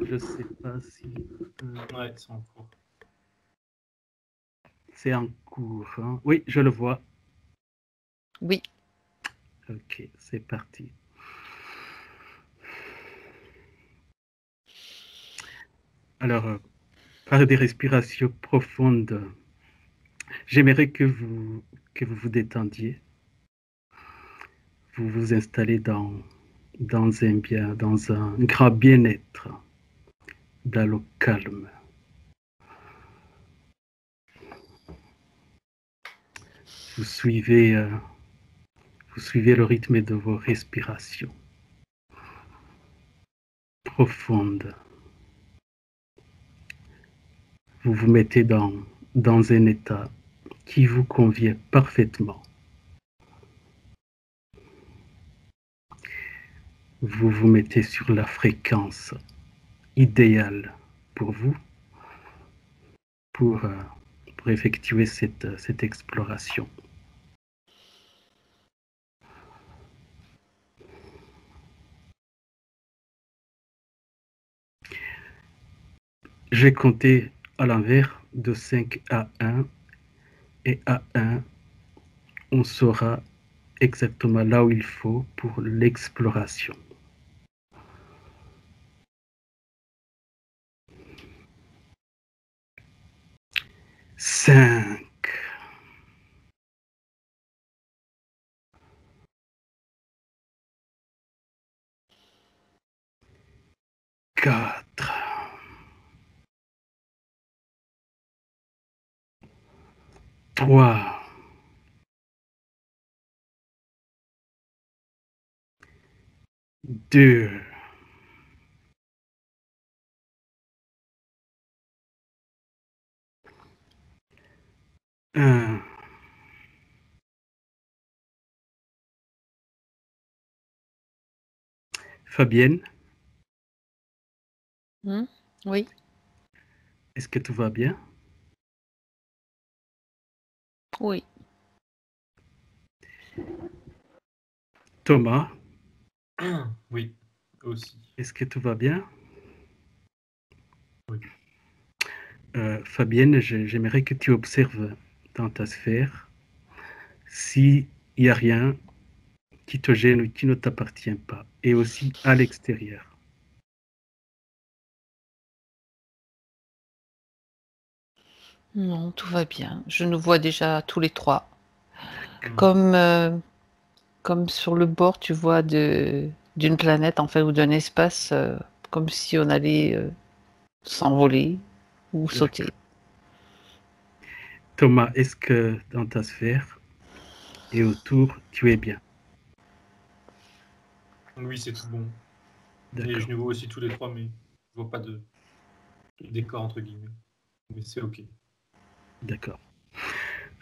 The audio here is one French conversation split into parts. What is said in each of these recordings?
Je ne sais pas si... Ouais, c'est en cours. C'est en cours. Hein. Oui, je le vois. Oui. Ok, c'est parti. Alors, par des respirations profondes, j'aimerais que vous vous détendiez. Vous vous installez dans un grand bien-être, dans le calme. Vous suivez le rythme de vos respirations profondes. Vous vous mettez dans un état qui vous convient parfaitement. Vous vous mettez sur la fréquence idéale pour vous, pour effectuer cette exploration. J'ai compté à l'envers de 5 à 1, et à 1, on sera exactement là où il faut pour l'exploration. 5, 4, 3, 2, 1. Fabienne, Oui. est-ce que tout va bien? Oui. Thomas, Oui, aussi. est-ce que tout va bien? Oui. Fabienne, j'aimerais que tu observes dans ta sphère s'il n'y a rien qui te gêne ou qui ne t'appartient pas, et aussi à l'extérieur. Non, tout va bien. Je nous vois déjà tous les trois. Mm. Comme sur le bord, tu vois, d'une planète, en fait, ou d'un espace, comme si on allait s'envoler ou sauter. Thomas, est-ce que dans ta sphère et autour, tu es bien? Oui, c'est tout bon. Et D'accord, je nous vois aussi tous les trois, mais je vois pas de décor, entre guillemets. Mais c'est OK. d'accord.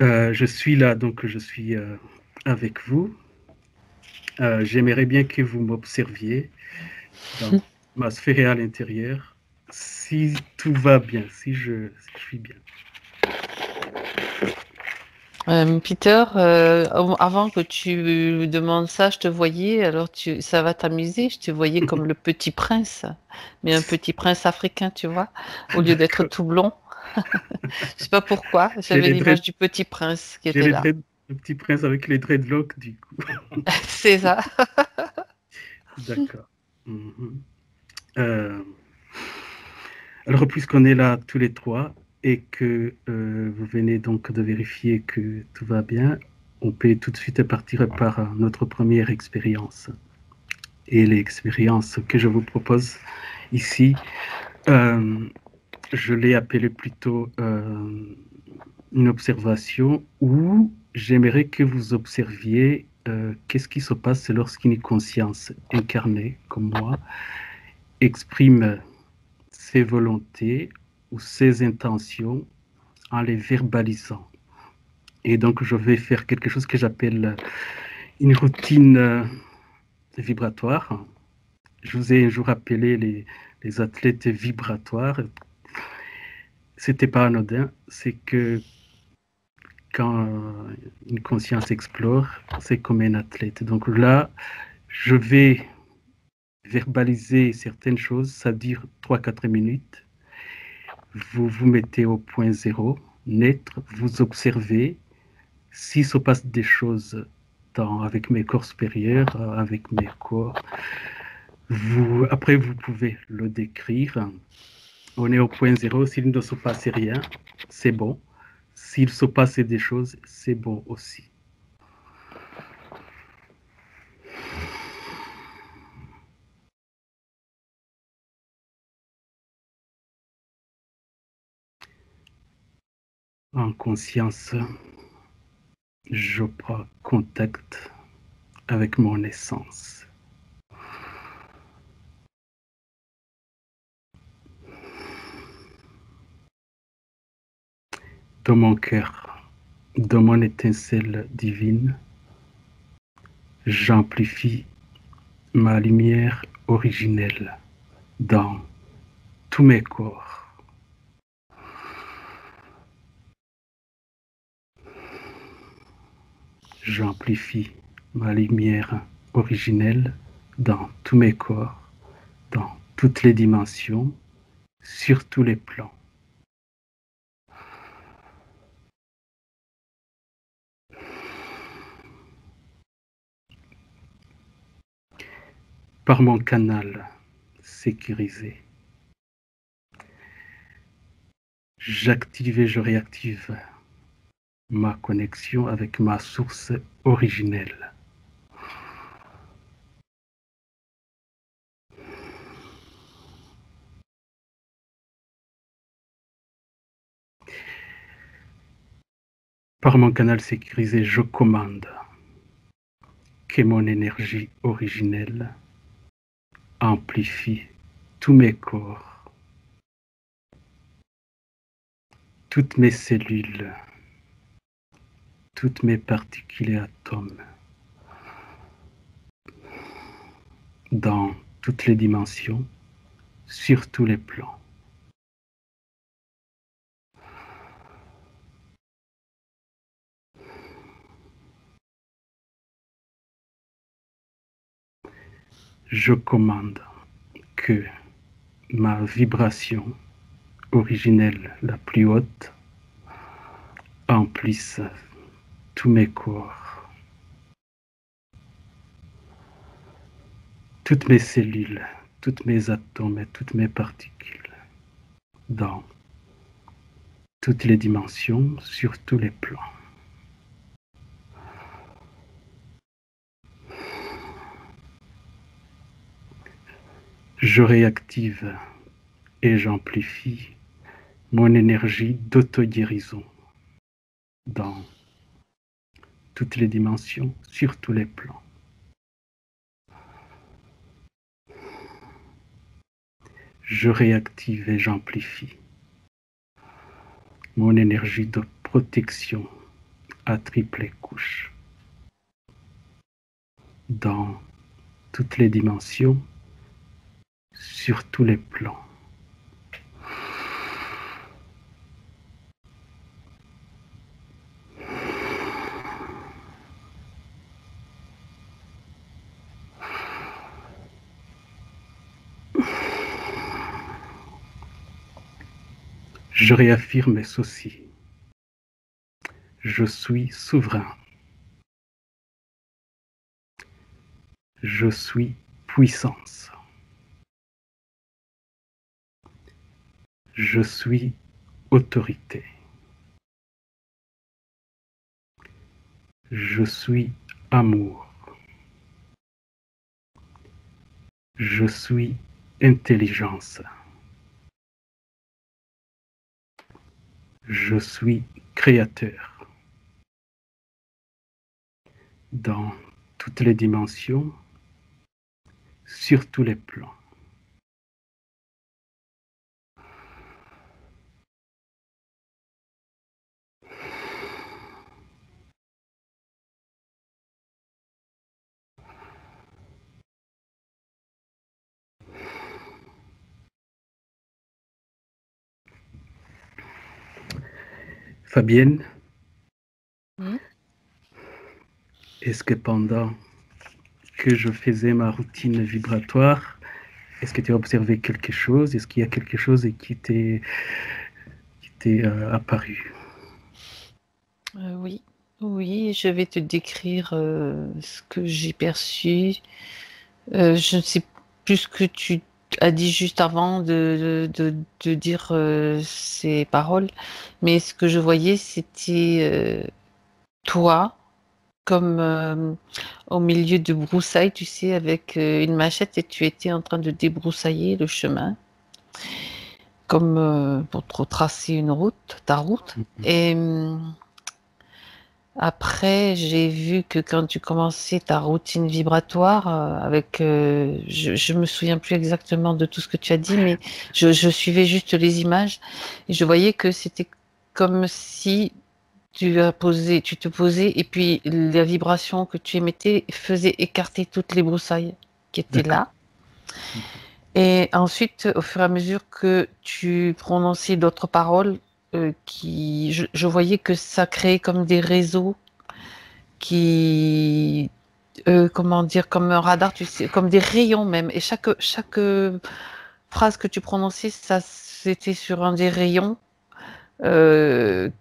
Je suis là, donc je suis avec vous. J'aimerais bien que vous m'observiez dans ma sphère à l'intérieur. Si tout va bien, si je suis bien. Peter, avant que tu demandes ça, je te voyais, alors ça va t'amuser, je te voyais comme le petit prince, mais un petit prince africain, tu vois, au lieu d'être D'accord. tout blond. Je sais pas pourquoi, J'ai j'avais les l'image dread, du petit prince qui j'ai était les là. dread, le petit prince avec les dreadlocks, du coup. C'est ça. D'accord. Mhm. Euh, alors, puisqu'on est là tous les trois et que vous venez donc de vérifier que tout va bien, on peut tout de suite partir par notre première expérience. Et l'expérience que je vous propose ici, euh, je l'ai appelée plutôt une observation où j'aimerais que vous observiez qu'est-ce qui se passe lorsqu'une conscience incarnée comme moi exprime ses volontés ou ses intentions en les verbalisant. Et donc, je vais faire quelque chose que j'appelle une routine vibratoire. Je vous ai un jour appelé les athlètes vibratoires. C'était pas anodin, c'est que quand une conscience explore, c'est comme un athlète. Donc là, je vais verbaliser certaines choses, ça dure 3-4 minutes. Vous vous mettez au point zéro, net, vous observez. S'il se passe des choses avec mes corps supérieurs, avec mes corps, après vous pouvez le décrire. On est au point zéro, s'il ne se passe rien, c'est bon. S'il se passe des choses, c'est bon aussi. En conscience, je prends contact avec mon essence. Dans mon cœur, dans mon étincelle divine, j'amplifie ma lumière originelle dans tous mes corps. J'amplifie ma lumière originelle dans tous mes corps, dans toutes les dimensions, sur tous les plans. Par mon canal sécurisé, j'active et je réactive ma connexion avec ma source originelle. Par mon canal sécurisé, je commande que mon énergie originelle amplifie tous mes corps, toutes mes cellules, toutes mes particules et atomes, dans toutes les dimensions, sur tous les plans. Je commande que ma vibration originelle la plus haute emplisse tous mes corps, toutes mes cellules, tous mes atomes et toutes mes particules, dans toutes les dimensions, sur tous les plans. Je réactive et j'amplifie mon énergie d'auto-guérison dans toutes les dimensions, sur tous les plans. Je réactive et j'amplifie mon énergie de protection à triple couche dans toutes les dimensions, sur tous les plans. Je réaffirme ceci. Je suis souverain. Je suis puissance. Je suis autorité. Je suis amour. Je suis intelligence. Je suis créateur. Dans toutes les dimensions, sur tous les plans. Fabienne, est-ce que pendant que je faisais ma routine vibratoire, est-ce que tu as observé quelque chose? Est-ce qu'il y a quelque chose qui t'est apparu? Oui, oui, je vais te décrire ce que j'ai perçu. Je ne sais plus ce que tu as dit juste avant de dire ces paroles, mais ce que je voyais, c'était toi, comme au milieu de broussailles, tu sais, avec une machette, et tu étais en train de débroussailler le chemin, comme pour te tracer une route, ta route. Et après, j'ai vu que quand tu commençais ta routine vibratoire, je me souviens plus exactement de tout ce que tu as dit, mais je suivais juste les images et je voyais que c'était comme si tu te posais et puis la vibration que tu émettais faisait écarter toutes les broussailles qui étaient D'accord. là. Et ensuite, au fur et à mesure que tu prononçais d'autres paroles, je voyais que ça créait comme des réseaux qui, comment dire, comme un radar, tu sais, comme des rayons même. Et chaque phrase que tu prononçais, ça, c'était sur un des rayons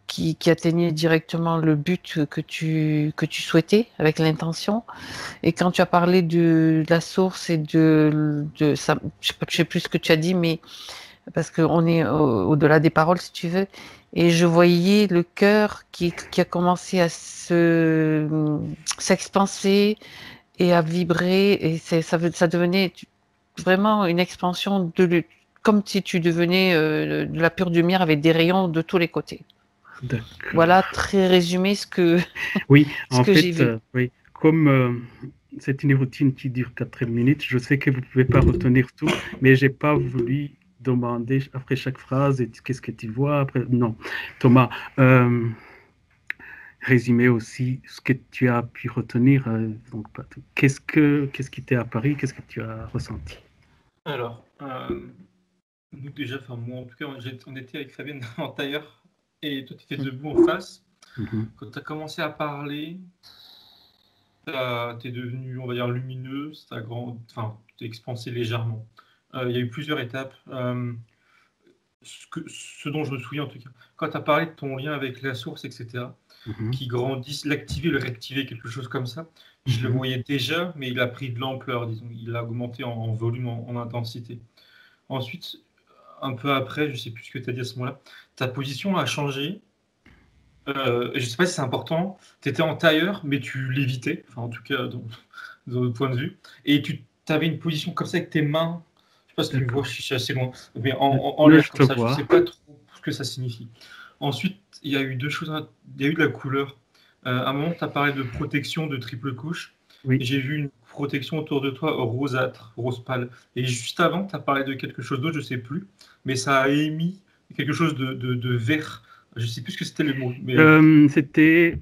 qui atteignait directement le but que tu souhaitais avec l'intention. Et quand tu as parlé de la source et de ça, je sais plus ce que tu as dit, mais parce qu'on est au-delà des paroles, si tu veux. Et je voyais le cœur qui a commencé à s'expanser et à vibrer. Et ça devenait vraiment une expansion comme si tu devenais de la pure lumière avec des rayons de tous les côtés. D'accord. Voilà, très résumé Oui, ce en que j'ai fait, vu. oui. Comme c'est une routine qui dure 4 minutes, je sais que vous ne pouvez pas retenir tout, mais je n'ai pas voulu demander après chaque phrase et qu'est-ce que tu vois après. Non. Thomas, résumer aussi ce que tu as pu retenir. Donc, pas tout. Qu'est-ce qui t'est apparu? Qu'est-ce que tu as ressenti? Alors, nous déjà, enfin moi en tout cas, on était avec Fabienne en tailleur et toi tu étais debout en face. Quand tu as commencé à parler, tu es devenu, on va dire, lumineux, enfin, tu t'es expansé légèrement. Il y a eu plusieurs étapes. Ce dont je me souviens en tout cas, quand tu as parlé de ton lien avec la source, etc., qui grandissent, l'activer, le réactiver, quelque chose comme ça, je le voyais déjà, mais il a pris de l'ampleur, disons, il a augmenté en volume, en intensité. Ensuite, un peu après, je sais plus ce que tu as dit à ce moment-là, ta position a changé. Je sais pas si c'est important, tu étais en tailleur, mais tu l'évitais, enfin en tout cas dans notre point de vue, et tu avais une position comme ça avec tes mains, je sais pas si tu me vois, je suis assez loin, mais en Là, l'air je comme te ça, je vois. sais pas trop ce que ça signifie. Ensuite, il y a eu deux choses, il y a eu de la couleur. À un moment, tu as parlé de protection de triple couche, Oui. et j'ai vu une protection autour de toi rosâtre, rose pâle. Et juste avant, tu as parlé de quelque chose d'autre, je sais plus, mais ça a émis quelque chose de vert. Je sais plus ce que c'était le mot. Mais... C'était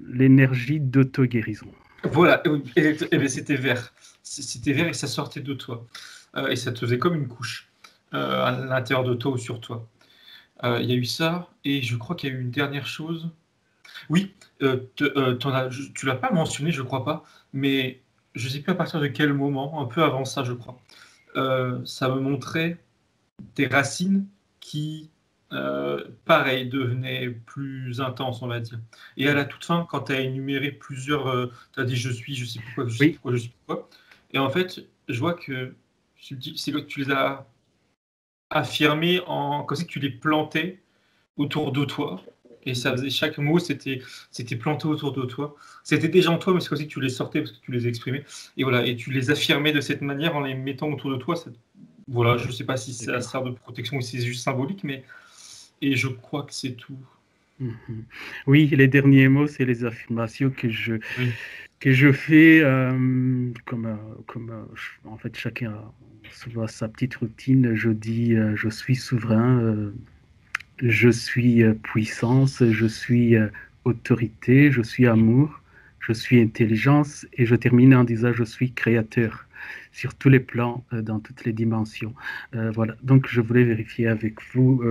l'énergie d'auto-guérison. Voilà, et c'était vert. C'était vert et ça sortait de toi. Et ça te faisait comme une couche à l'intérieur de toi ou sur toi. Il y a eu ça, et je crois qu'il y a eu une dernière chose. Oui, tu l'as pas mentionné, je crois pas, mais je sais plus à partir de quel moment, un peu avant ça, je crois. Ça me montrait tes racines qui, pareil, devenaient plus intenses, on va dire. Et à la toute fin, quand tu as énuméré plusieurs, tu as dit je suis, je sais plus quoi, je sais plus quoi, je sais plus quoi. Et en fait, je vois que c'est que tu les as affirmés comme si tu les plantais autour de toi. Et ça faisait, chaque mot, c'était planté autour de toi. C'était déjà en toi, mais c'est comme si tu les sortais parce que tu les exprimais. Et voilà, et tu les affirmais de cette manière en les mettant autour de toi. Voilà, je ne sais pas si ça sert de protection ou si c'est juste symbolique, mais et je crois que c'est tout. Oui, les derniers mots, c'est les affirmations que je fais en fait chacun a sa petite routine. Je dis je suis souverain, je suis puissance, je suis autorité, je suis amour, je suis intelligence, et je termine en disant je suis créateur sur tous les plans, dans toutes les dimensions. Voilà, donc je voulais vérifier avec vous.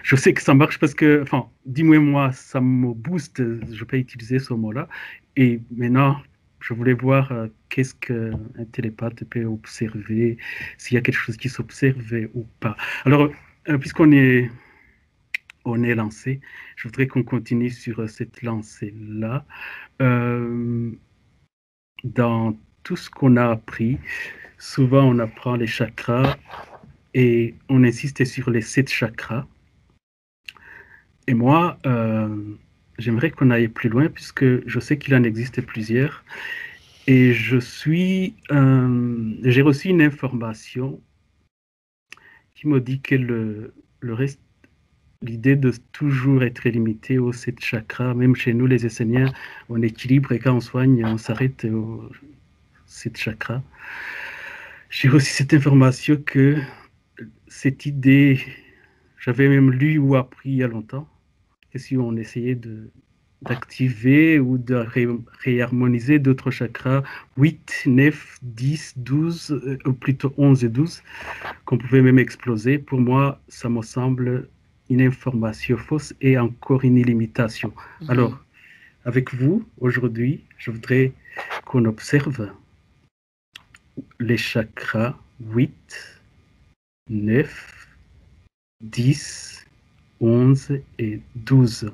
Je sais que ça marche parce que, enfin, dis-moi, moi, ça me booste, je peux utiliser ce mot-là. Et maintenant, je voulais voir qu'est-ce qu'un télépathe peut observer, s'il y a quelque chose qui s'observe ou pas. Alors, puisqu'on est lancé, je voudrais qu'on continue sur cette lancée-là. Dans tout ce qu'on a appris, souvent on apprend les chakras et on insiste sur les 7 chakras. Et moi, j'aimerais qu'on aille plus loin puisque je sais qu'il en existe plusieurs. Et j'ai reçu une information qui me dit que le reste, l'idée de toujours être limité aux 7 chakras, même chez nous les Esséniens, on équilibre et quand on soigne, on s'arrête aux 7 chakras. J'ai reçu cette information que cette idée, j'avais même lu ou appris il y a longtemps, que si on essayait d'activer ou de réharmoniser d'autres chakras, 8, 9, 10, 12, ou plutôt 11 et 12, qu'on pouvait même exploser. Pour moi, ça me semble une information fausse et encore une limitation. Alors, avec vous, aujourd'hui, je voudrais qu'on observe les chakras 8, 9, 10, 11 et 12.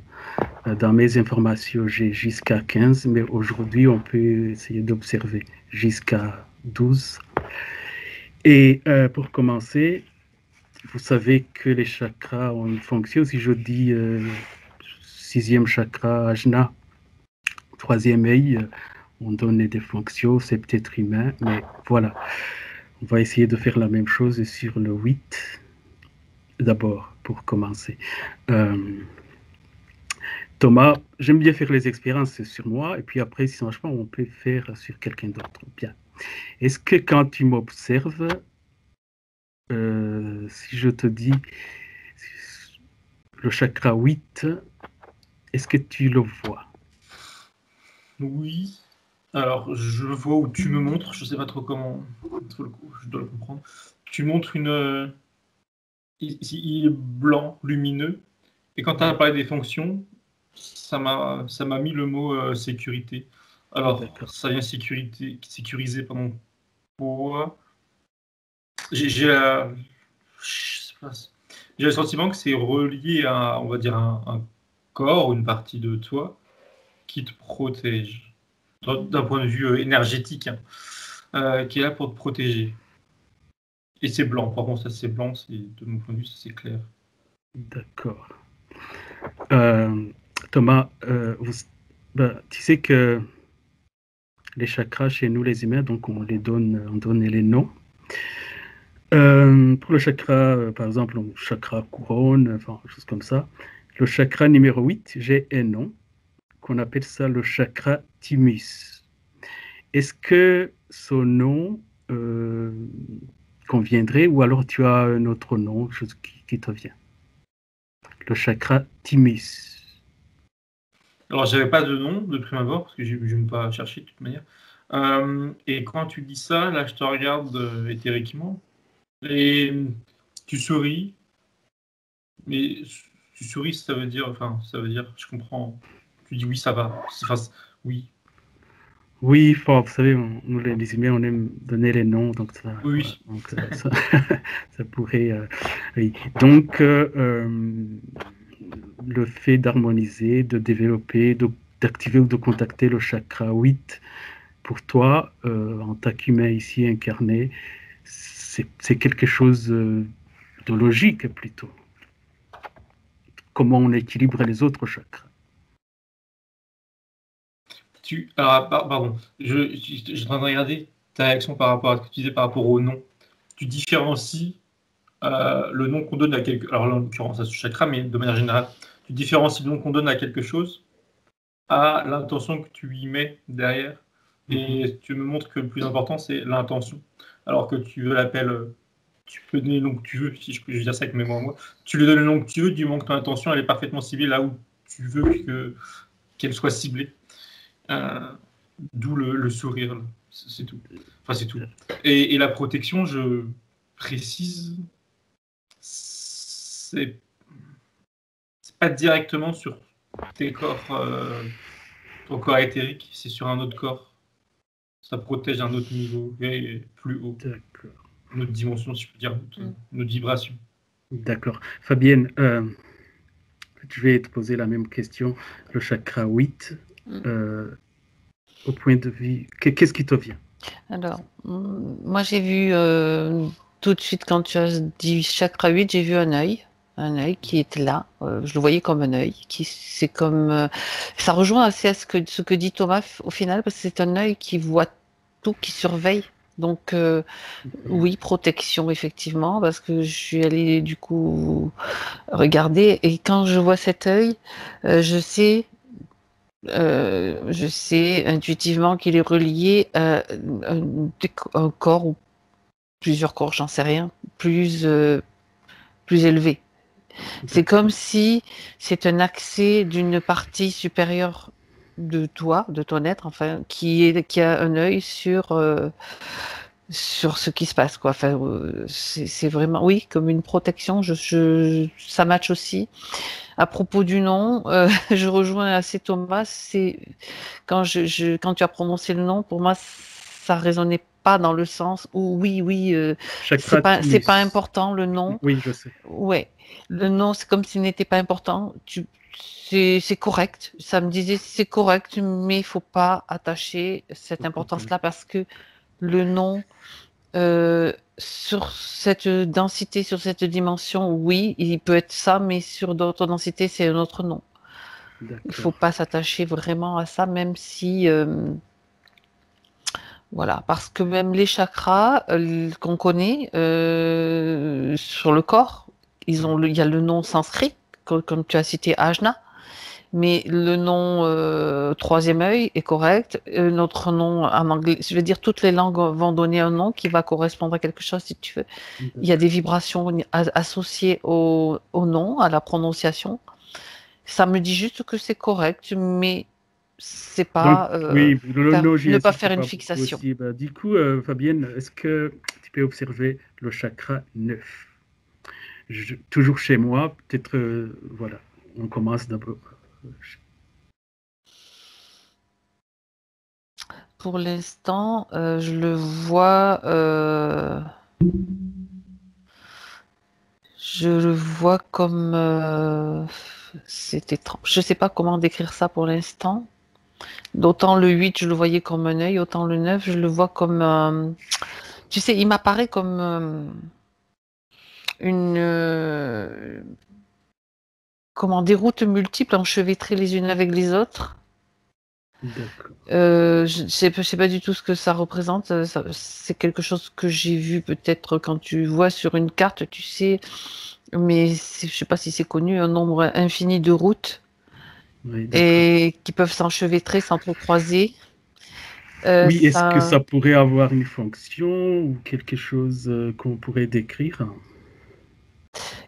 Dans mes informations, j'ai jusqu'à 15, mais aujourd'hui, on peut essayer d'observer jusqu'à 12. Et pour commencer, vous savez que les chakras ont une fonction. Si je dis 6e chakra, Ajna, 3e œil, on donne des fonctions, c'est peut-être humain, mais voilà. On va essayer de faire la même chose sur le 8, d'abord, pour commencer. Thomas, j'aime bien faire les expériences sur moi, et puis après, si franchement, on peut faire sur quelqu'un d'autre. Bien. Est-ce que quand tu m'observes, si je te dis le chakra 8, est-ce que tu le vois? Oui. Alors, je vois où tu me montres, je sais pas trop comment, je dois le comprendre. Tu montres une... il est blanc, lumineux, et quand tu as parlé des fonctions, ça m'a mis le mot sécurité. Alors, ça vient sécuriser pendant quoi? J'ai le sentiment que c'est relié à, on va dire, un corps, une partie de toi qui te protège, d'un point de vue énergétique, hein, qui est là pour te protéger. Et c'est blanc, par contre, ça c'est blanc, de mon point de vue, c'est clair. D'accord. Thomas, tu sais que les chakras chez nous, les humains, donc on donne les noms. Pour le chakra, par exemple, le chakra couronne, enfin, chose comme ça. Le chakra numéro 8, j'ai un nom qu'on appelle ça le chakra thymus. Est-ce que ce nom conviendrait ou alors tu as un autre nom, chose qui te vient? Le chakra thymus. Alors, j'avais pas de nom de prime abord, parce que je n'aime pas chercher de toute manière. Et quand tu dis ça, là, je te regarde éthériquement, et tu souris, mais tu souris, ça veut dire, je comprends. Tu dis oui, ça va. Oui. Oui, vous savez, nous les humains, on aime donner les noms, donc ça, oui. Voilà, donc, ça pourrait. Oui. Donc, le fait d'harmoniser, de développer, d'activer ou de contacter le chakra 8, pour toi, en tant qu'humain ici incarné, c'est quelque chose de logique plutôt. Comment on équilibre les autres chakras. Pardon, je suis en train de regarder ta réaction par rapport à ce que tu disais par rapport au nom. Tu différencies le nom qu'on donne à quelque... Alors là, en l'occurrence, à ce chakra, mais de manière générale, tu différencies le nom qu'on donne à quelque chose à l'intention que tu y mets derrière. Et tu me montres que le plus important, c'est l'intention. Alors que tu veux l'appeler... tu peux donner le nom que tu veux, si je peux dire ça avec mes mots à moi. Tu lui donnes le nom que tu veux, du moment que ton intention, elle est parfaitement ciblée là où tu veux qu'elle soit ciblée. D'où le sourire, là. C'est tout. Enfin, c'est tout. Et la protection, je précise, c'est pas directement sur tes corps, ton corps éthérique, c'est sur un autre corps. Ça protège un autre niveau, et plus haut. D'accord. Une autre dimension, si je peux dire, une autre vibration. D'accord. Fabienne, je vais te poser la même question. Le chakra 8, au point de vue, qu'est-ce qui te vient? Alors, moi j'ai vu tout de suite quand tu as dit chakra 8, j'ai vu un œil qui était là. Je le voyais comme un œil. C'est comme, ça rejoint assez à ce que dit Thomas au final, parce que c'est un œil qui voit tout, qui surveille. Donc oui, protection effectivement, parce que je suis allée du coup regarder et quand je vois cet œil, je sais intuitivement qu'il est relié à un corps ou plusieurs corps, j'en sais rien, plus élevé. C'est comme si c'est un accès d'une partie supérieure de toi, de ton être, enfin, qui a un œil sur ce qui se passe, quoi. Enfin, c'est vraiment, oui, comme une protection. Ça match aussi. À propos du nom, je rejoins assez Thomas. C'est quand quand tu as prononcé le nom, pour moi, ça résonnait pas dans le sens où oui, c'est pas important le nom. Oui, je sais. Ouais, le nom, c'est comme s'il n'était pas important. C'est correct. Ça me disait c'est correct, mais il faut pas attacher cette importance-là parce que le nom sur cette densité, sur cette dimension, oui, il peut être ça, mais sur d'autres densités, c'est un autre nom. Il ne faut pas s'attacher vraiment à ça, même si... voilà, parce que même les chakras qu'on connaît sur le corps, il y a le nom sanskrit, comme tu as cité Ajna, mais le nom troisième œil est correct. Notre nom en anglais, je veux dire, toutes les langues vont donner un nom qui va correspondre à quelque chose si tu veux. Il y a des vibrations associées au nom, à la prononciation. Ça me dit juste que c'est correct, mais c'est pas ne pas faire une fixation. Du coup, Fabienne, est-ce que tu peux observer le chakra 9 toujours chez moi, peut-être, voilà, on commence d'abord. Pour l'instant, je le vois. Je le vois comme. C'est étrange. Je ne sais pas comment décrire ça pour l'instant. D'autant le 8, je le voyais comme un œil, autant le 9, je le vois comme. Tu sais, il m'apparaît comme comment, des routes multiples enchevêtrées les unes avec les autres. Je ne sais pas du tout ce que ça représente. C'est quelque chose que j'ai vu peut-être quand tu vois sur une carte, tu sais, mais je ne sais pas si c'est connu, un nombre infini de routes et qui peuvent s'enchevêtrer, s'entrecroiser. Oui, est-ce que ça pourrait avoir une fonction ou quelque chose qu'on pourrait décrire?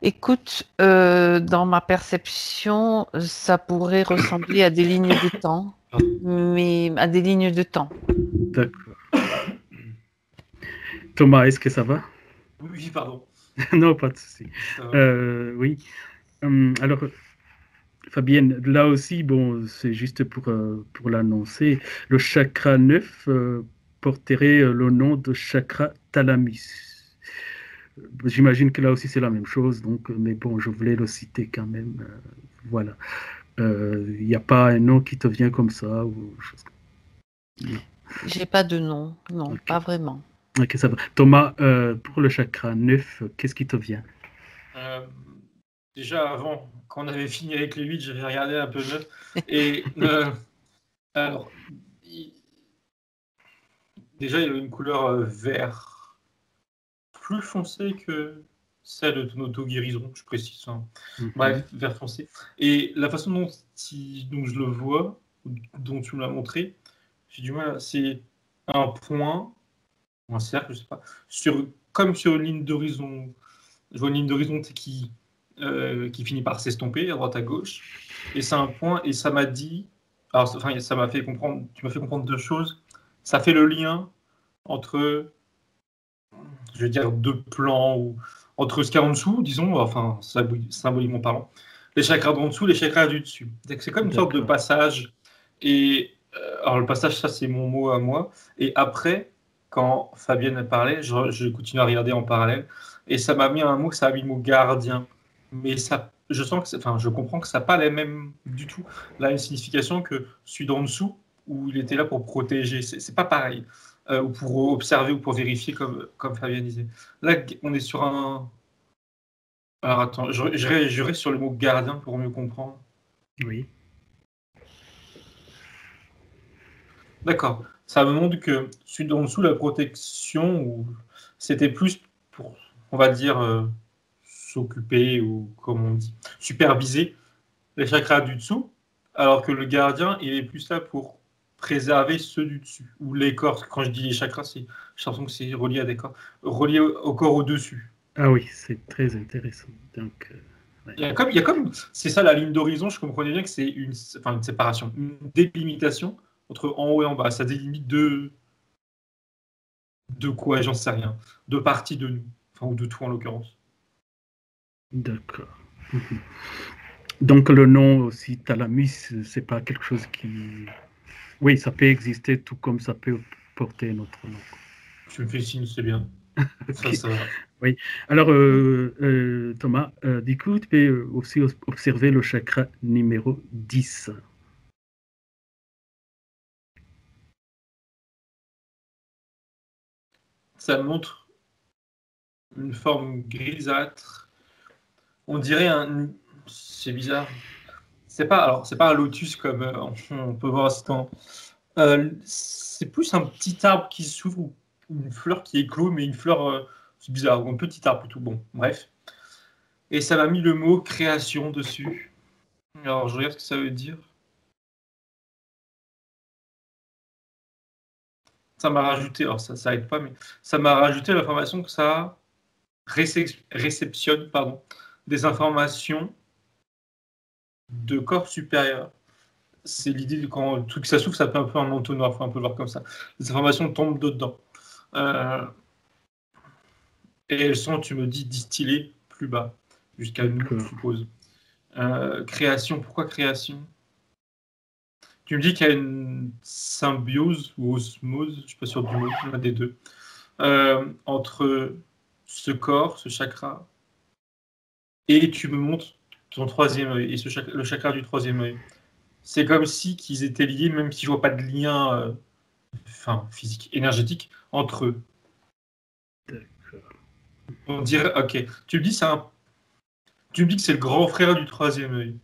Écoute, dans ma perception, ça pourrait ressembler à des lignes de temps, mais à des lignes de temps. D'accord. Thomas, est-ce que ça va? Oui, pardon. Non, pas de souci. Oui. Alors, Fabienne, là aussi, bon, c'est juste pour l'annoncer, le chakra 9 porterait le nom de chakra thalamus. J'imagine que là aussi c'est la même chose, donc, mais bon, je voulais le citer quand même. Voilà. Il n'y a pas un nom qui te vient comme ça ou chose comme ça? J'ai pas de nom, non, okay. Pas vraiment. Ok, ça va. Thomas, pour le chakra 9, qu'est-ce qui te vient? Déjà, avant, quand on avait fini avec les 8, j'avais regardé un peu 9. Et alors, déjà, il y avait une couleur vert plus foncé que celle de ton auto-guérison, je précise. Hein. Bref, vert foncé. Et la façon dont je le vois, dont tu me l'as montré, j'ai du mal. C'est un point, un cercle, je sais pas, comme sur une ligne d'horizon. Je vois une ligne d'horizon qui finit par s'estomper à droite à gauche. Et c'est un point, et ça m'a dit. Alors, ça m'a fait comprendre. Tu m'as fait comprendre deux choses. Ça fait le lien entre, je vais dire, deux plans, ou entre ce qu'il y a en dessous, disons, enfin, symboliquement parlant, les chakras d'en dessous, les chakras du dessus. C'est comme une sorte de passage. Et Alors, le passage, ça, c'est mon mot à moi. Et après, quand Fabienne a parlé, je continue à regarder en parallèle. Et ça m'a mis un mot, ça a mis le mot gardien. Mais ça, je sens que, enfin, je comprends que ça n'a pas la même du tout la même signification que celui d'en dessous, où il était là pour protéger. C'est pas pareil. Ou pour observer ou pour vérifier, comme Fabienne disait. Là, on est sur un. Alors, attends, je reste sur le mot gardien pour mieux comprendre. Oui. D'accord. Ça me montre que celui d'en dessous, la protection, c'était plus pour, on va dire, s'occuper ou, comme on dit, superviser les chakras du dessous, alors que le gardien, il est plus là pour préserver ceux du dessus, ou les corps. Quand je dis les chakras, j'ai l'impression que c'est relié à des corps, relié au corps au-dessus. Ah oui, c'est très intéressant. Donc, ouais. Il y a comme, c'est ça la ligne d'horizon, je comprenais bien que c'est une séparation, une délimitation entre en haut et en bas. Ça délimite de quoi, j'en sais rien. De partie de nous, enfin, ou de tout en l'occurrence. D'accord. Donc le nom aussi, thalamus, c'est pas quelque chose qui... Oui, ça peut exister tout comme ça peut porter notre nom. Tu me fais signe, c'est bien. Okay. Ça va. Oui. Alors, Thomas, du coup, tu peux aussi observer le chakra numéro 10. Ça montre une forme grisâtre. On dirait un... C'est bizarre. C'est pas un lotus comme on peut voir ce temps. C'est plus un petit arbre qui s'ouvre ou une fleur qui éclot, mais une fleur, c'est bizarre, ou un petit arbre plutôt. Bon, bref. Et ça m'a mis le mot création dessus. Alors, je regarde ce que ça veut dire. Ça m'a rajouté, alors ça aide pas, mais ça m'a rajouté l'information que ça réceptionne des informations de corps supérieur. C'est l'idée de quand le truc ça s'ouvre, ça fait un peu un entonnoir, il faut un peu le voir comme ça. Les informations tombent dedans. Et elles sont, tu me dis, distillées plus bas, jusqu'à nous, je suppose. Création, pourquoi création? Tu me dis qu'il y a une symbiose ou osmose, je ne suis pas sûr du mot, l'un des deux, entre ce corps, ce chakra, et tu me montres ton troisième œil, et le chakra du troisième œil. C'est comme si qu'ils étaient liés, même si je ne vois pas de lien physique, énergétique, entre eux. D'accord. On dirait, ok, tu me dis que c'est le grand frère du troisième œil,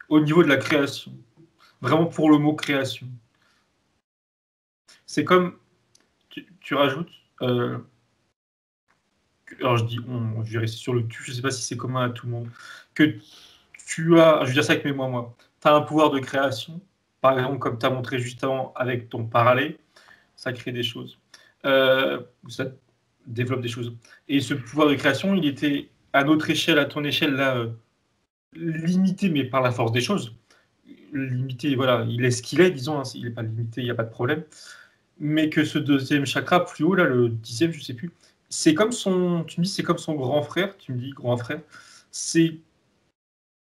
au niveau de la création. Vraiment pour le mot création. C'est comme, tu rajoutes, alors je dis je vais rester sur le tu, je ne sais pas si c'est commun à tout le monde, que tu as, je veux dire ça avec mes moi, tu as un pouvoir de création, par exemple comme tu as montré juste avant avec ton parallèle, ça crée des choses, ça développe des choses. Et ce pouvoir de création, il était à notre échelle, à ton échelle, là, limité, mais par la force des choses. Limité, voilà, il est ce qu'il est, disons, hein, il n'est pas limité, il n'y a pas de problème. Mais que ce deuxième chakra plus haut, là, le 10e, je ne sais plus, c'est comme son, tu me dis, c'est comme son grand frère, tu me dis, grand frère,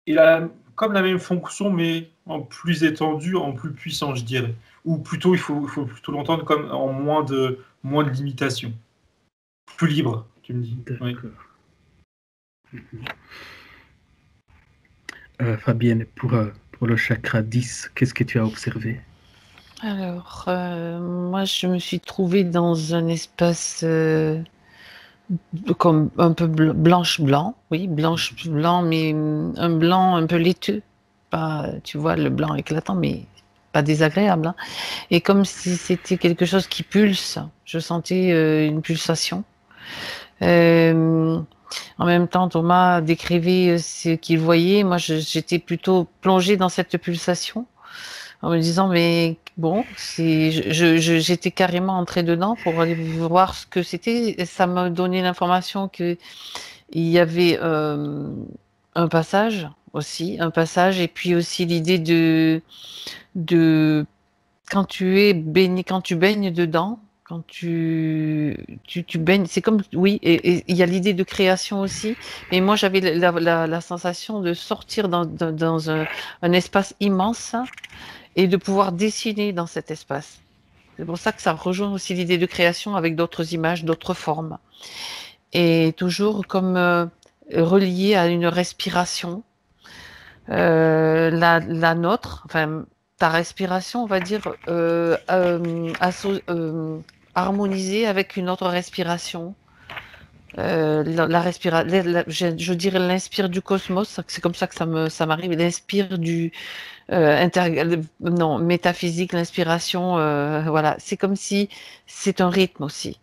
il a comme la même fonction, mais en plus étendu, en plus puissant, je dirais. Ou plutôt, il faut plutôt l'entendre comme en moins de limitations. Plus libre, tu me dis. D'accord. Oui. Fabienne, pour le chakra 10, qu'est-ce que tu as observé? Alors, moi, je me suis trouvée dans un espace comme un peu blanche-blanc, oui, blanche-blanc, mais un blanc un peu laiteux. Pas, tu vois, le blanc éclatant, mais pas désagréable. Hein. Et comme si c'était quelque chose qui pulse, je sentais une pulsation. En même temps, Thomas décrivait ce qu'il voyait. Moi, j'étais plutôt plongée dans cette pulsation en me disant, mais bon, j'étais carrément entrée dedans pour aller voir ce que c'était. Ça m'a donné l'information qu'il y avait un passage aussi, et puis aussi l'idée de quand tu baignes dedans, quand tu baignes, c'est comme, oui, et il y a l'idée de création aussi, mais moi j'avais la sensation de sortir dans un espace immense et de pouvoir dessiner dans cet espace. C'est pour ça que ça rejoint aussi l'idée de création avec d'autres images, d'autres formes. Et toujours comme relié à une respiration, la nôtre, enfin ta respiration, on va dire, harmonisée avec une autre respiration. Je dirais l'inspire du cosmos, c'est comme ça que ça m'arrive, l'inspire du non, métaphysique, l'inspiration, voilà, c'est comme si c'est un rythme aussi.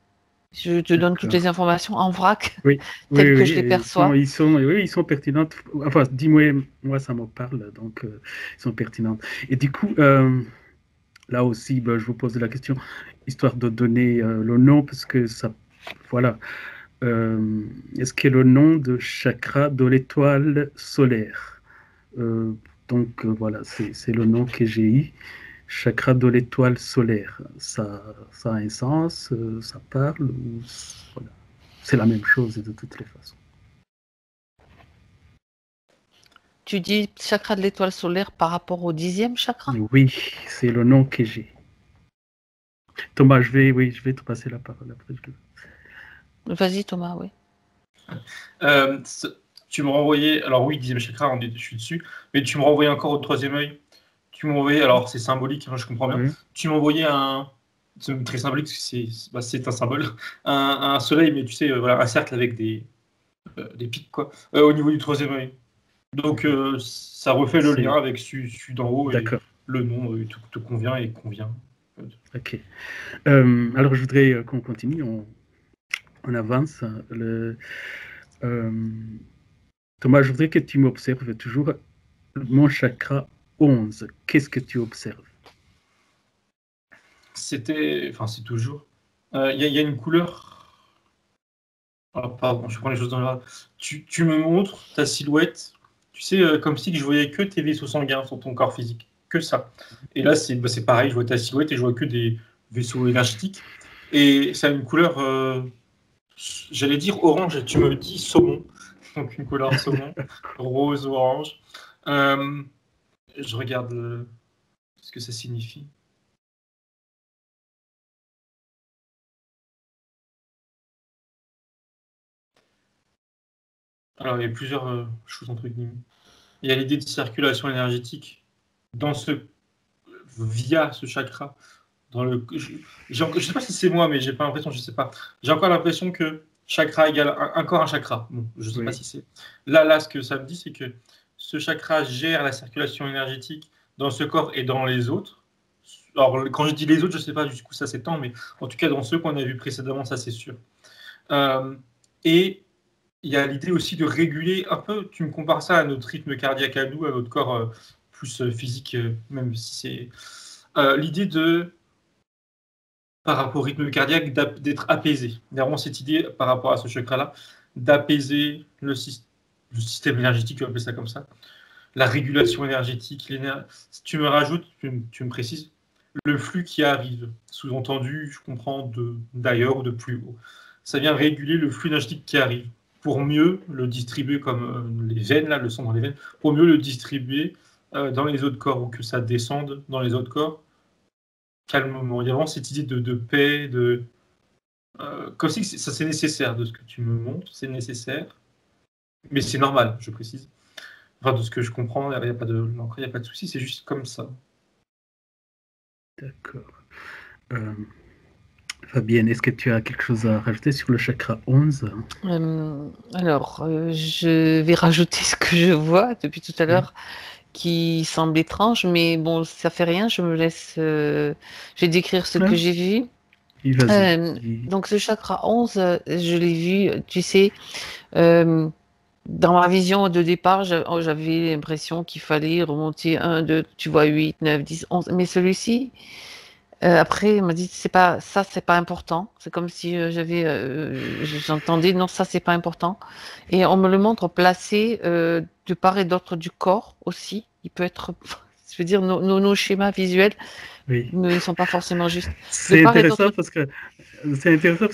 Je te donne toutes les informations en vrac, Oui, telles que oui, je les et perçois. oui, ils sont pertinentes. Enfin, dis-moi, moi, ça me parle, donc ils sont pertinentes. Et du coup, là aussi, ben, je vous pose la question, histoire de donner le nom, parce que ça, voilà. Est-ce que le nom de chakra de l'étoile solaire? Euh, donc, voilà, c'est le nom que j'ai eu. Chakra de l'étoile solaire. Ça a un sens, ça parle, ou voilà. C'est la même chose de toutes les façons. Tu dis chakra de l'étoile solaire par rapport au 10e chakra? Oui, c'est le nom que j'ai. Thomas, je vais te passer la parole après. Vas-y Thomas, oui. Tu me renvoyais, alors oui, 10e chakra, je suis dessus, mais tu me renvoyais encore au 3e œil. Tu m'envoyais, alors c'est symbolique, hein, je comprends bien. Oui. Tu m'envoyais c'est très symbolique, c'est un symbole, un soleil, mais tu sais, voilà, un cercle avec des pics, quoi, au niveau du 3e œil. Donc, ça refait le lien avec celui d'en haut, et le nom te convient et convient. Ok. Alors, je voudrais qu'on continue, on avance. Thomas, je voudrais que tu m'observes toujours mon chakra 11. Qu'est-ce que tu observes? C'est toujours. Il y a une couleur. Alors, pardon, je prends les choses dans le. Tu me montres ta silhouette, tu sais, comme si je voyais que tes vaisseaux sanguins sur ton corps physique, que ça. Et là, c'est pareil, je vois ta silhouette et je vois que des vaisseaux énergétiques. Et ça a une couleur, j'allais dire orange, et tu me dis saumon. Donc une couleur saumon, rose, orange. Je regarde ce que ça signifie. Alors, il y a plusieurs choses entre guillemets. Il y a l'idée de circulation énergétique via ce chakra. Je ne sais pas si c'est moi, mais j'ai pas l'impression, je sais pas. J'ai encore l'impression que chakra égale encore un chakra. Bon, je sais pas si c'est. Là, ce que ça me dit, c'est que ce chakra gère la circulation énergétique dans ce corps et dans les autres. Alors, quand je dis les autres, je sais pas du coup ça s'étend, mais en tout cas dans ceux qu'on a vus précédemment, ça c'est sûr. Et il y a l'idée aussi de réguler un peu, tu me compares ça à notre rythme cardiaque à nous, à notre corps plus physique, même si c'est l'idée de, par rapport au rythme cardiaque, d'être apaisé. Il y a vraiment cette idée par rapport à ce chakra-là, d'apaiser le système énergétique, tu peux appeler ça comme ça, la régulation énergétique, si tu me rajoutes, tu me précises, le flux qui arrive, sous-entendu, je comprends, d'ailleurs ou de plus haut. Ça vient réguler le flux énergétique qui arrive, pour mieux le distribuer comme les veines, là, le sang dans les veines, pour mieux le distribuer dans les autres corps, ou que ça descende dans les autres corps calmement. Il y a vraiment cette idée de paix, comme si ça c'est nécessaire de ce que tu me montres, c'est nécessaire, mais c'est normal, je précise. Enfin, de ce que je comprends, il n'y a pas de souci, c'est juste comme ça. D'accord. Fabienne, est-ce que tu as quelque chose à rajouter sur le chakra 11? Alors, je vais rajouter ce que je vois depuis tout à l'heure, qui semble étrange, mais bon, ça fait rien, je me laisse... je vais décrire ce que j'ai vu. Donc, ce chakra 11, je l'ai vu, tu sais, dans ma vision de départ, j'avais l'impression qu'il fallait remonter 1, 2, tu vois, 8, 9, 10, 11, mais celui-ci... après, il m'a dit c'est pas important. C'est comme si j'entendais non, ça c'est pas important. Et on me le montre placé de part et d'autre du corps aussi. Il peut être, Je veux dire, nos schémas visuels Oui. ne sont pas forcément justes. De C'est part et intéressant d'autre. parce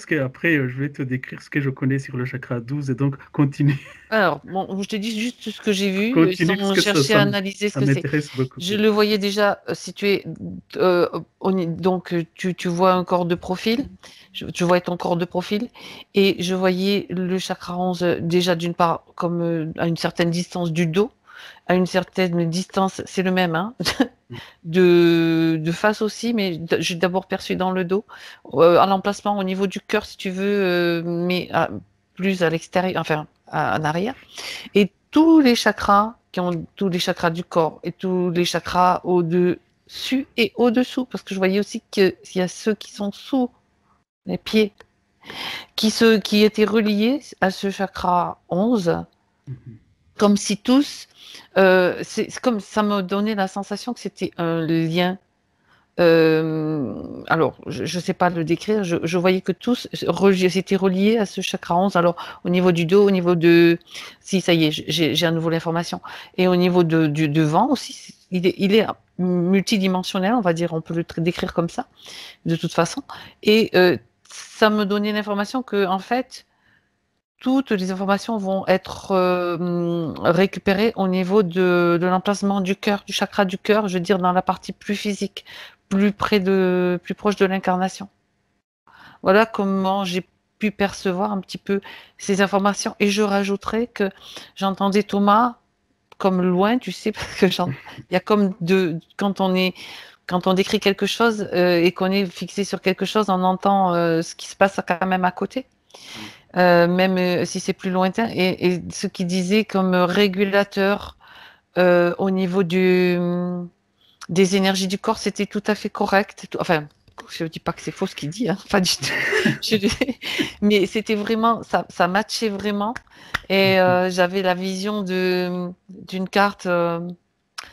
que après, je vais te décrire ce que je connais sur le chakra 12 et donc continue, Alors, bon, je te dis juste ce que j'ai vu, continue parce sans que chercher à analyser ce ça que c'est. m'intéresse beaucoup. Je le voyais déjà situé, donc tu vois un corps de profil, tu vois ton corps de profil, et je voyais le chakra 11 déjà d'une part comme à une certaine distance du dos, à une certaine distance, c'est le même, hein, de face aussi, mais j'ai d'abord perçu dans le dos, à l'emplacement au niveau du cœur si tu veux, mais plus à l'extérieur, enfin en arrière. Et tous les chakras du corps et tous les chakras au-dessus et au-dessous, parce que je voyais aussi qu'il y a ceux qui sont sous les pieds, qui étaient reliés à ce chakra 11, Mhm. comme si tous, c'est comme ça me donnait la sensation que c'était un lien. Alors, je ne sais pas le décrire, je voyais que tous étaient reliés à ce chakra 11. Alors, au niveau du dos, au niveau de... Si, ça y est, j'ai à nouveau l'information. Et au niveau du devant aussi, il est multidimensionnel, on va dire, on peut le décrire comme ça, de toute façon. Et ça me donnait l'information que, en fait, toutes les informations vont être récupérées au niveau de l'emplacement du cœur, du chakra du cœur, je veux dire dans la partie plus physique, plus proche de l'incarnation. Voilà comment j'ai pu percevoir un petit peu ces informations. Et je rajouterais que j'entendais Thomas comme loin, tu sais, parce que il y a comme quand on décrit quelque chose et qu'on est fixé sur quelque chose, on entend ce qui se passe quand même à côté. Même si c'est plus lointain, et ce qu'il disait comme régulateur au niveau des énergies du corps, c'était tout à fait correct. Enfin, je ne dis pas que c'est faux ce qu'il dit, hein, pas du tout. Mais c'était vraiment, ça matchait vraiment. Et j'avais la vision d'une carte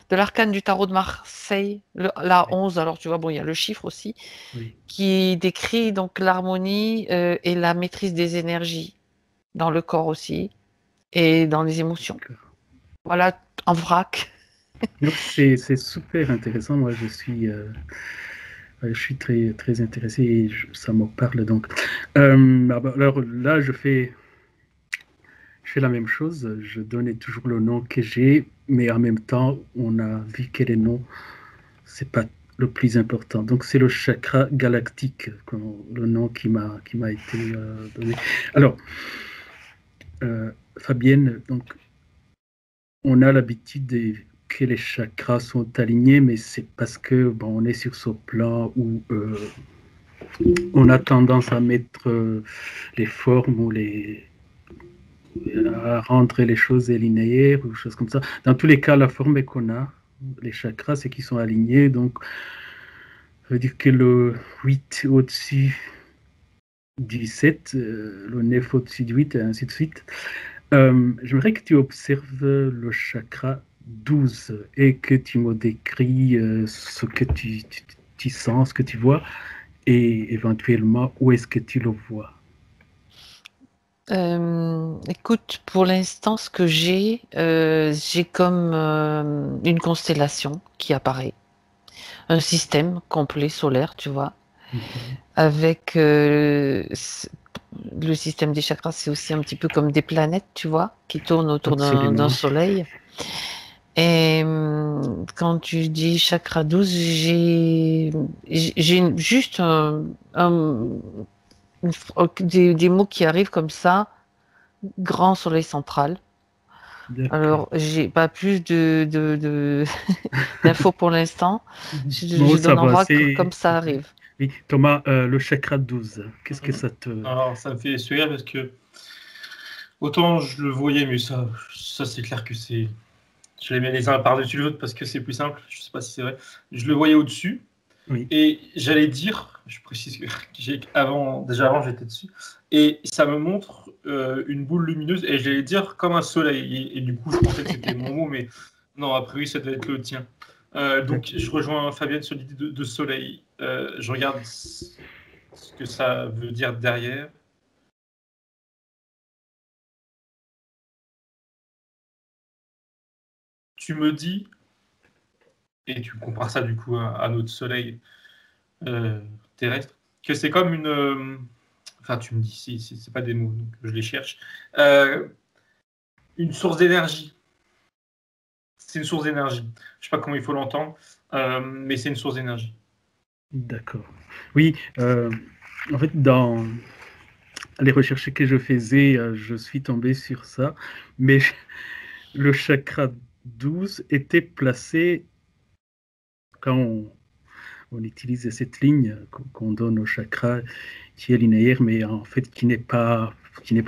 de l'arcane du tarot de Marseille, la 11. Alors tu vois, bon, il y a le chiffre aussi, Oui. qui décrit donc l'harmonie et la maîtrise des énergies dans le corps aussi et dans les émotions. Voilà, en vrac. Donc c'est super intéressant. Moi, je suis très très intéressé et ça me parle donc. Alors là, je fais la même chose. Je donnais toujours le nom que j'ai, mais en même temps, on a vu que les noms, c'est pas le plus important. Donc c'est le chakra galactique, le nom qui m'a été donné. Alors, Fabienne, donc on a l'habitude que les chakras sont alignés, mais c'est parce que bon, on est sur ce plan où on a tendance à mettre les formes ou à rendre les choses linéaires ou choses comme ça. Dans tous les cas, la forme qu'on a, les chakras, c'est qu'ils sont alignés. Donc, ça veut dire que le 8 au-dessus du 7, le 9 au-dessus du 8, et ainsi de suite. J'aimerais que tu observes le chakra 12 et que tu me décris ce que tu sens, ce que tu vois et éventuellement où est-ce que tu le vois. Écoute, pour l'instant, ce que j'ai comme une constellation qui apparaît, un système complet solaire, tu vois, Mhm. avec le système des chakras, c'est aussi un petit peu comme des planètes, tu vois, qui tournent autour d'un Absolument. soleil. Et quand tu dis chakra 12, j'ai juste des mots qui arrivent comme ça. Grand soleil central. D'accord. Alors, j'ai pas plus d'infos pour l'instant. Bon, Je ça donne en va. vrac comme ça arrive. Oui, Thomas, le chakra 12, qu'est-ce que Mhm. ça te... Alors, ça me fait sourire parce que autant je le voyais, mais ça c'est clair que c'est. Je les mets les uns par-dessus l'autre parce que c'est plus simple. Je sais pas si c'est vrai. Je le voyais au-dessus Oui. et j'allais dire, je précise que déjà avant j'étais dessus, et ça me montre une boule lumineuse et j'allais dire comme un soleil. Et du coup, je pensais que c'était mon mot, mais non, après oui, ça devait être le tien. Donc, je rejoins Fabienne sur l'idée de soleil. Je regarde ce que ça veut dire derrière. Tu me dis et tu compares ça du coup à notre soleil terrestre, que c'est comme une... Enfin, tu me dis, c'est pas des mots, donc je les cherche. Une source d'énergie. C'est une source d'énergie. Je sais pas comment il faut l'entendre, mais c'est une source d'énergie. D'accord. Oui, en fait, dans les recherches que je faisais, je suis tombé sur ça, mais le chakra 12 était placé quand on utilise cette ligne qu'on donne au chakra qui est linéaire, mais en fait qui n'est pas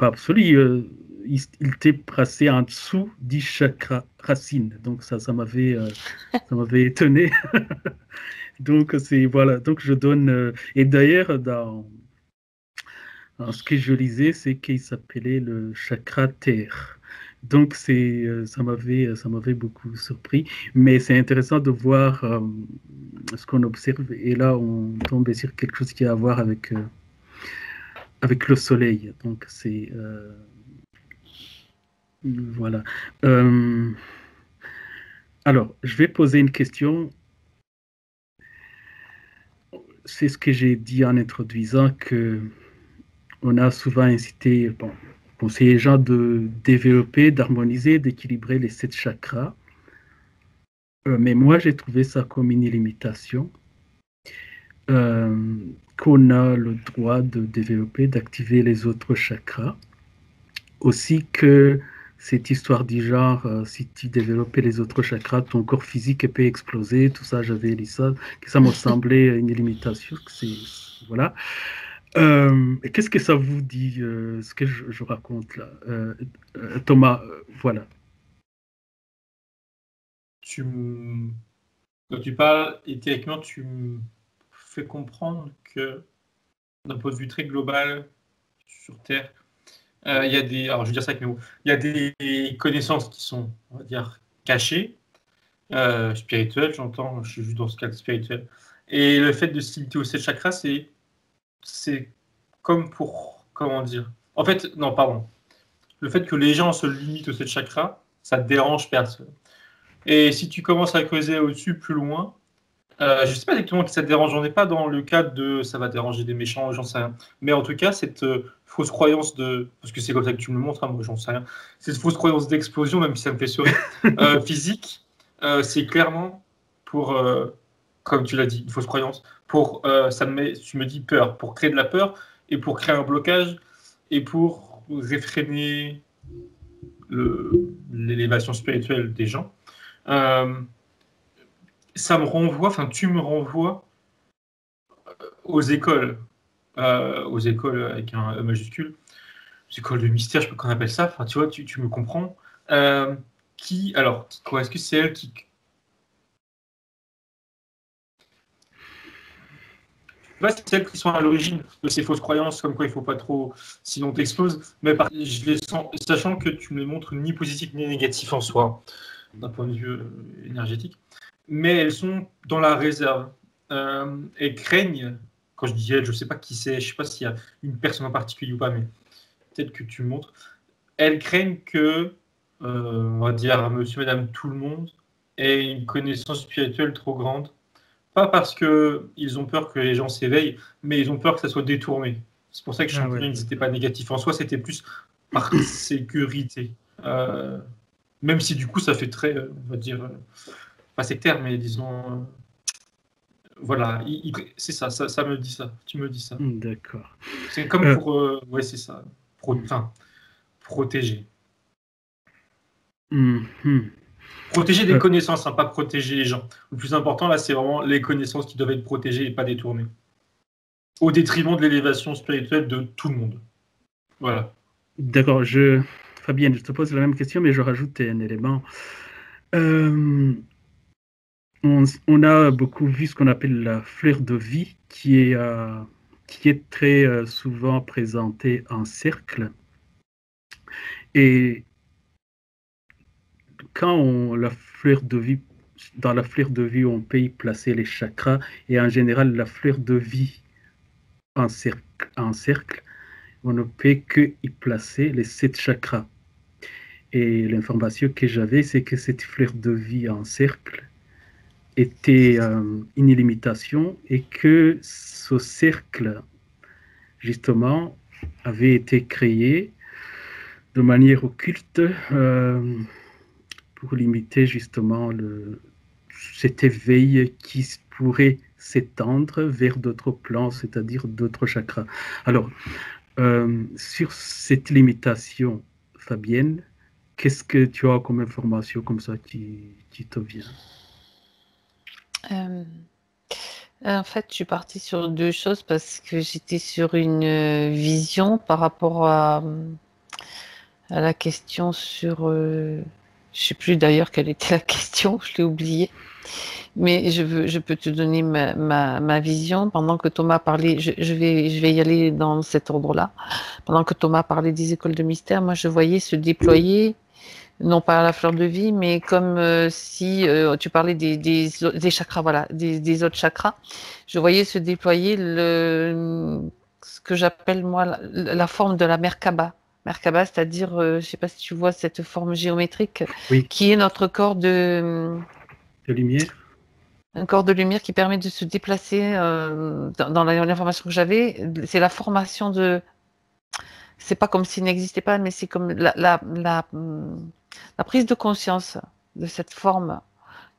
absolu. Il était placé en dessous du chakra racine. Donc ça m'avait étonné. Donc c'est voilà. Donc je donne. Et d'ailleurs dans ce que je lisais, c'est qu'il s'appelait le chakra terre. Donc ça m'avait beaucoup surpris, mais c'est intéressant de voir ce qu'on observe et là on tombe sur quelque chose qui a à voir avec le soleil. Donc c'est voilà. Alors je vais poser une question. C'est ce que j'ai dit en introduisant que on a souvent incité, conseillé les gens de développer, d'harmoniser, d'équilibrer les 7 chakras. Mais moi, j'ai trouvé ça comme une limitation qu'on a le droit de développer, d'activer les autres chakras. Aussi que cette histoire du genre, si tu développais les autres chakras, ton corps physique peut exploser, tout ça, j'avais lu ça, que ça me semblait une limitation. Voilà. Qu'est-ce que ça vous dit, ce que je raconte là Thomas, voilà. Quand tu parles, et théoriquement, tu me fais comprendre que, d'un point de vue très global, sur Terre, il y a des... Alors, je vais dire ça avec mes mots. Il y a des connaissances qui sont, on va dire, cachées, spirituelles, j'entends, je suis juste dans ce cadre spirituel. Et le fait de se limiter aux 7 chakras, c'est comme pour... Comment dire? En fait, non, pardon. Le fait que les gens se limitent aux 7 chakras, ça ne dérange personne. Et si tu commences à creuser au-dessus, plus loin, je ne sais pas exactement qui ça te dérange. On n'est pas dans le cadre de ça va déranger des méchants, j'en sais rien. Mais en tout cas, cette fausse croyance de. Parce que c'est comme ça que tu me le montres, hein, moi j'en sais rien. Cette fausse croyance d'explosion, même si ça me fait sourire, physique, c'est clairement pour. Comme tu l'as dit, une fausse croyance. Pour. Tu me dis peur. Pour créer de la peur et pour créer un blocage et pour réfréner l'élévation spirituelle des gens. Ça me renvoie, enfin tu me renvoies aux écoles avec un E majuscule, les écoles de mystère, je sais pas qu'on appelle ça, enfin tu vois, tu me comprends. Quoi, est-ce que c'est elle qui... c'est celles qui sont à l'origine de ces fausses croyances, comme quoi il faut pas trop, sinon t'exploses, mais je les sens, sachant que tu ne les montres ni positif ni négatif en soi, d'un point de vue énergétique, mais elles sont dans la réserve. Elles craignent, quand je dis elles, je ne sais pas qui c'est, je ne sais pas s'il y a une personne en particulier ou pas, mais peut-être que tu me montres. Elles craignent que, on va dire, monsieur, madame, tout le monde ait une connaissance spirituelle trop grande. Pas parce qu'ils ont peur que les gens s'éveillent, mais ils ont peur que ça soit détourné. C'est pour ça que je suis en train de dire que c'était pas négatif en soi, c'était plus par sécurité. Même si du coup ça fait très, on va dire, pas sectaire, mais disons, voilà, c'est ça, ça me dit ça, tu me dis ça. D'accord. C'est comme pour, ouais, c'est ça, protéger. Protéger des connaissances, hein, pas protéger les gens. Le plus important là, c'est vraiment les connaissances qui doivent être protégées et pas détournées. Au détriment de l'élévation spirituelle de tout le monde. Voilà. D'accord, Fabienne, je te pose la même question, mais je rajoute un élément. On a beaucoup vu ce qu'on appelle la fleur de vie, qui est très souvent présentée en cercle. Et quand la fleur de vie, dans la fleur de vie, on peut y placer les chakras, et en général, la fleur de vie en cercle, on ne peut que y placer les 7 chakras. Et l'information que j'avais, c'est que cette fleur de vie en cercle était une illimitation et que ce cercle, justement, avait été créé de manière occulte pour limiter justement cet éveil qui pourrait s'étendre vers d'autres plans, c'est-à-dire d'autres chakras. Alors, sur cette limitation, Fabienne, qu'est-ce que tu as comme information comme ça qui te vient? En fait, je suis partie sur deux choses parce que j'étais sur une vision par rapport à la question sur... je sais plus d'ailleurs quelle était la question, je l'ai oubliée. Mais je peux te donner ma vision. Pendant que Thomas parlait, je vais y aller dans cet ordre-là. Pendant que Thomas parlait des écoles de mystère, moi je voyais se déployer, non pas à la fleur de vie, mais comme si tu parlais des chakras, voilà, des autres chakras. Je voyais se déployer ce que j'appelle moi la forme de la Merkaba. Merkaba, c'est-à-dire, je ne sais pas si tu vois cette forme géométrique, Oui. qui est notre corps de lumière. Un corps de lumière qui permet de se déplacer dans l'information que j'avais. C'est la formation de... C'est pas comme s'il n'existait pas, mais c'est comme la prise de conscience de cette forme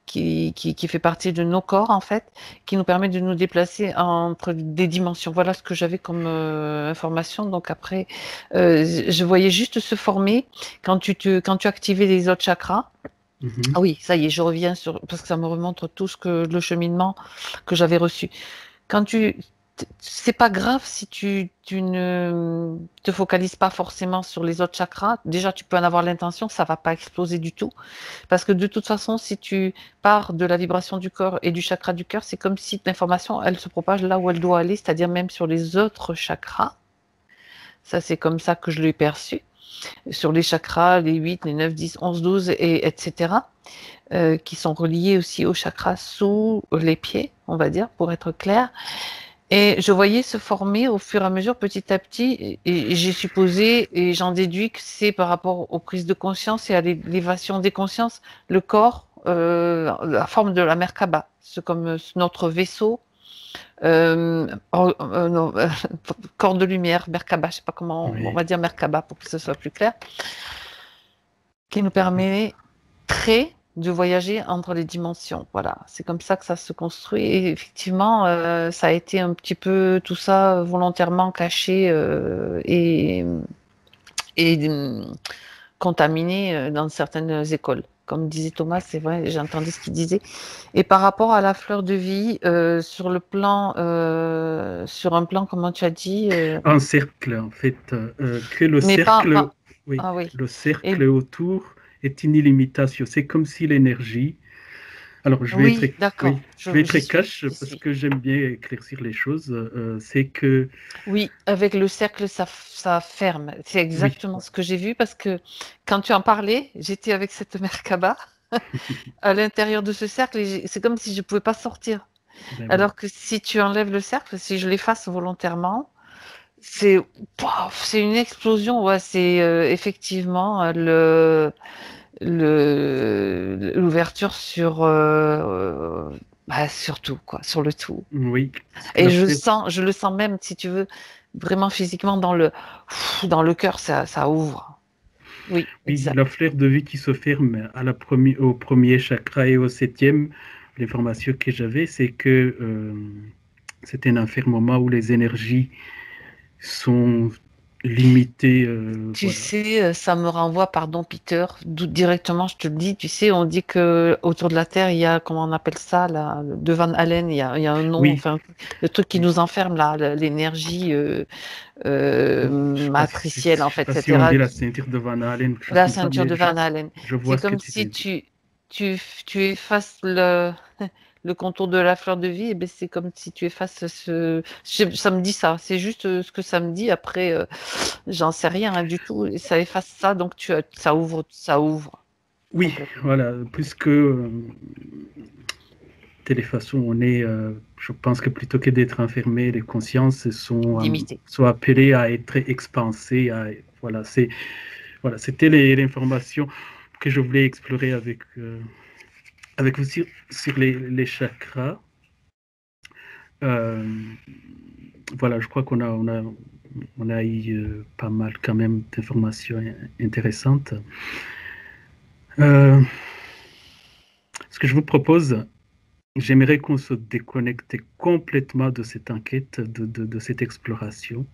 qui fait partie de nos corps, en fait, qui nous permet de nous déplacer entre des dimensions. Voilà ce que j'avais comme information. Donc après, je voyais juste se former quand tu activais les autres chakras. Ah oui, ça y est, je reviens parce que ça me remonte tout le cheminement que j'avais reçu. C'est pas grave si tu ne te focalises pas forcément sur les autres chakras. Déjà, tu peux en avoir l'intention, ça va pas exploser du tout. Parce que de toute façon, si tu pars de la vibration du corps et du chakra du cœur, c'est comme si l'information, elle se propage là où elle doit aller, c'est-à-dire même sur les autres chakras. Ça, c'est comme ça que je l'ai perçu. Sur les chakras, les 8, les 9, 10, 11, 12, etc., qui sont reliés aussi aux chakras sous les pieds, on va dire, pour être clair. Et je voyais se former au fur et à mesure, petit à petit, et j'ai supposé, et j'en déduis que c'est par rapport aux prises de conscience et à l'élévation des consciences, le corps, la forme de la Merkaba, c'est comme notre vaisseau, corps de lumière, Merkaba, je sais pas comment on va dire Merkaba pour que ce soit plus clair, qui nous permet de voyager entre les dimensions. Voilà, c'est comme ça que ça se construit. Et effectivement, ça a été un petit peu tout ça volontairement caché et contaminé dans certaines écoles. Comme disait Thomas, c'est vrai, j'ai entendu ce qu'il disait. Et par rapport à la fleur de vie, sur un plan, comment tu as dit Un cercle, en fait, que le cercle, le cercle autour est une illimitation. C'est comme si l'énergie. Alors, je vais être cash parce que j'aime bien éclaircir les choses. C'est que. Oui, avec le cercle, ça ferme. C'est exactement ce que j'ai vu parce que quand tu en parlais, j'étais avec cette Merkaba à l'intérieur de ce cercle et c'est comme si je ne pouvais pas sortir. Alors que si tu enlèves le cercle, si je l'efface volontairement, c'est une explosion. Ouais, c'est effectivement l'ouverture sur tout, quoi, sur le tout. Oui. Et je le sens même, si tu veux, vraiment physiquement dans le cœur, ça ouvre. Oui, la fleur de vie qui se ferme au premier chakra et au 7e. L'information que j'avais, c'est que c'est un enfermement où les énergies sont limitées. Tu sais, ça me renvoie, pardon Peter, directement je te le dis, tu sais, on dit que autour de la Terre, il y a, comment on appelle ça, là, de Van Allen, il y a un nom, enfin, le truc qui nous enferme là, l'énergie matricielle en fait, etc. Si on dit la ceinture de Van Allen. La ceinture de Van Allen. C'est comme si tu effaces le contour de la fleur de vie, et ben c'est comme si tu effaces ça me dit ça, c'est juste ce que ça me dit. Après, j'en sais rien du tout. Et ça efface ça, donc ça ouvre. Oui, voilà, puisque de les façons, on est, je pense que plutôt que d'être enfermé, les consciences sont appelées à être expansées. C'était l'information que je voulais explorer avec avec vous sur les chakras. Voilà, je crois on a eu pas mal quand même d'informations intéressantes. Ce que je vous propose, j'aimerais qu'on se déconnecte complètement de cette enquête, de cette exploration,